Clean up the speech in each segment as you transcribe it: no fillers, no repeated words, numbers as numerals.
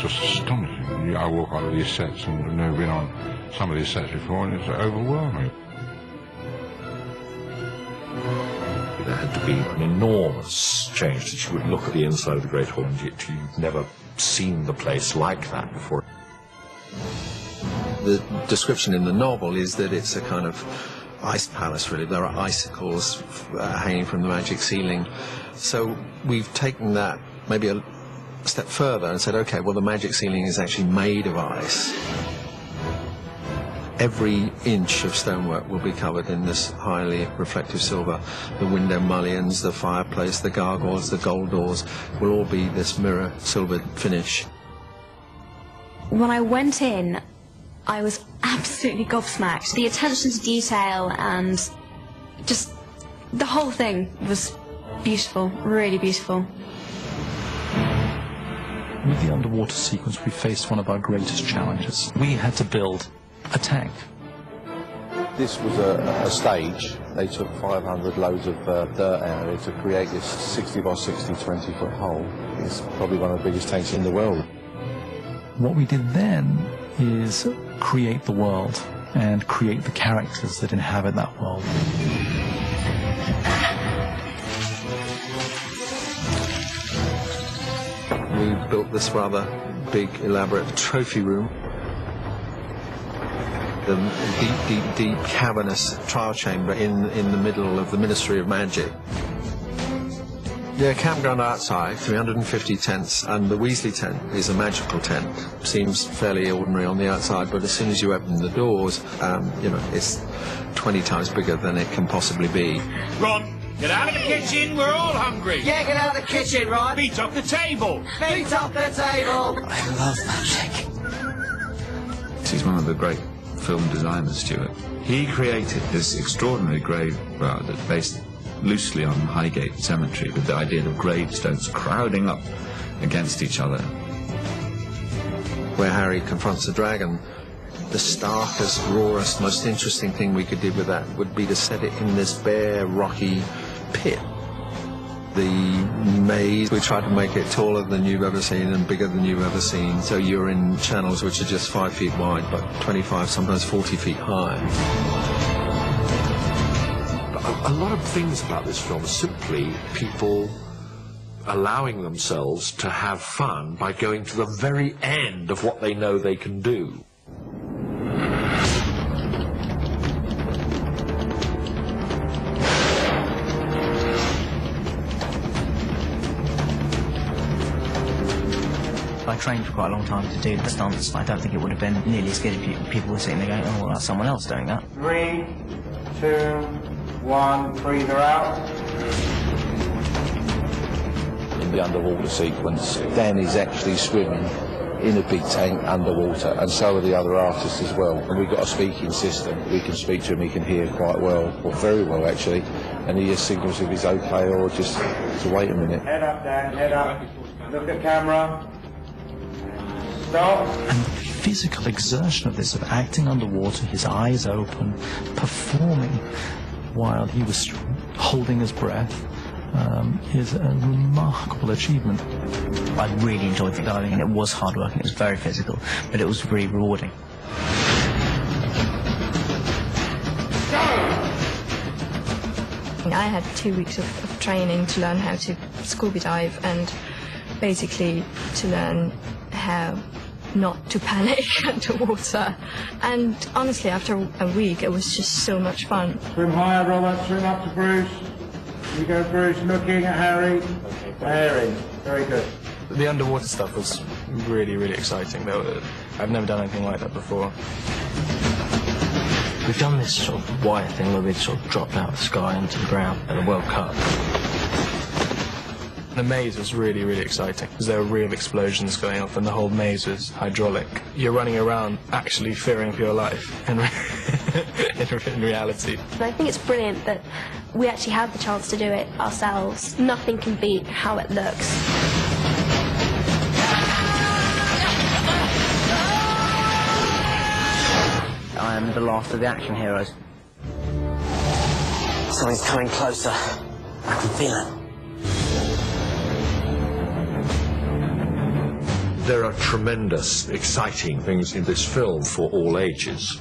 just astonishing. I walk on these sets and I've never been on some of these sets before, and it's overwhelming. There had to be an enormous change that you would look at the inside of the Great Hall and you've never seen the place like that before. The description in the novel is that it's a kind of ice palace, really. There are icicles hanging from the magic ceiling. So we've taken that maybe a step further and said, OK, well, the magic ceiling is actually made of ice. Every inch of stonework will be covered in this highly reflective silver. The window mullions, the fireplace, the gargoyles, the gold doors will all be this mirror silvered finish. When I went in, I was absolutely gobsmacked. The attention to detail and just the whole thing was beautiful, really beautiful. With the underwater sequence, we faced one of our greatest challenges. We had to build a tank. This was a stage. They took 500 loads of dirt out of it to create this 60 by 60 20-foot hole. It's probably one of the biggest tanks in the world. What we did then is create the world and create the characters that inhabit that world. We built this rather big, elaborate trophy room. The deep, cavernous trial chamber in the middle of the Ministry of Magic. Yeah, campground outside, 350 tents, and the Weasley tent is a magical tent. Seems fairly ordinary on the outside, but as soon as you open the doors, you know, it's 20 times bigger than it can possibly be. Ron, get out of the kitchen, we're all hungry. Yeah, get out of the kitchen, Ron. Feet off the table. Feet off the table. I love magic. He's one of the great film designers, Stuart. He created this extraordinary graveyard that's based loosely on Highgate Cemetery, with the idea of gravestones crowding up against each other. Where Harry confronts the dragon, the starkest, rawest, most interesting thing we could do with that would be to set it in this bare, rocky pit. The maze, we tried to make it taller than you've ever seen and bigger than you've ever seen, so you're in channels which are just 5 feet wide, but 25, sometimes 40 feet high. A lot of things about this film are simply people allowing themselves to have fun by going to the very end of what they know they can do. I trained for quite a long time to do the stunts. I don't think it would have been nearly as good if people were sitting there going, oh, well, that's someone else doing that. 3, 2, 1, breather out. In the underwater sequence, Dan is actually swimming in a big tank underwater, and so are the other artists as well. And we've got a speaking system. We can speak to him, he can hear quite well, or very well actually, and he just signals if he's okay or just to wait a minute. Head up, Dan, head up. Look at camera. Stop. And the physical exertion of this, of acting underwater, his eyes open, performing while he was holding his breath, is a remarkable achievement. I really enjoyed the diving, and it was hard work and it was very physical, but it was really rewarding. I had 2 weeks of training to learn how to scuba dive and basically to learn how not to panic underwater. And honestly, after a week, it was just so much fun. Swim higher, Robert. Swim up to Bruce. You go, Bruce, looking at Harry. Harry. Very good. The underwater stuff was really, really exciting. I've never done anything like that before. We've done this sort of wire thing where we'd sort of dropped out of the sky into the ground at the World Cup. The maze was really, really exciting because there were real explosions going off and the whole maze was hydraulic. You're running around actually fearing for your life in reality. I think it's brilliant that we actually have the chance to do it ourselves. Nothing can beat how it looks. I am the last of the action heroes. Something's coming closer. I can feel it. There are tremendous, exciting things in this film for all ages.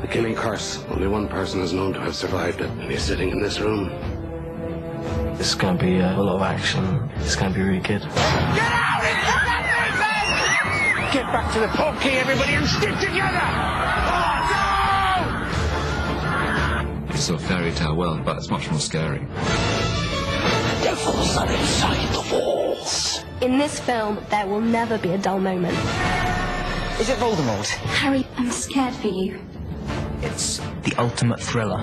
The killing curse. Only one person is known to have survived it, and he's sitting in this room. It's going to be a lot of action. It's going to be really good. Get back to the portkey, everybody, and stick together! Oh, no! It's a fairy tale world, but it's much more scary. Devils are inside the walls. In this film, there will never be a dull moment. Is it Voldemort? Harry, I'm scared for you. It's the ultimate thriller.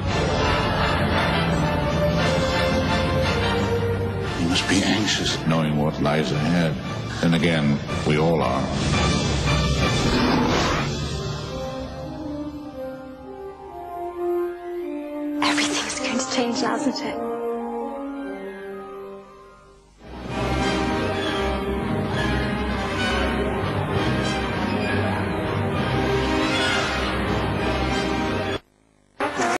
You must be anxious knowing what lies ahead. And again, we all are. Everything's going to change now, isn't it?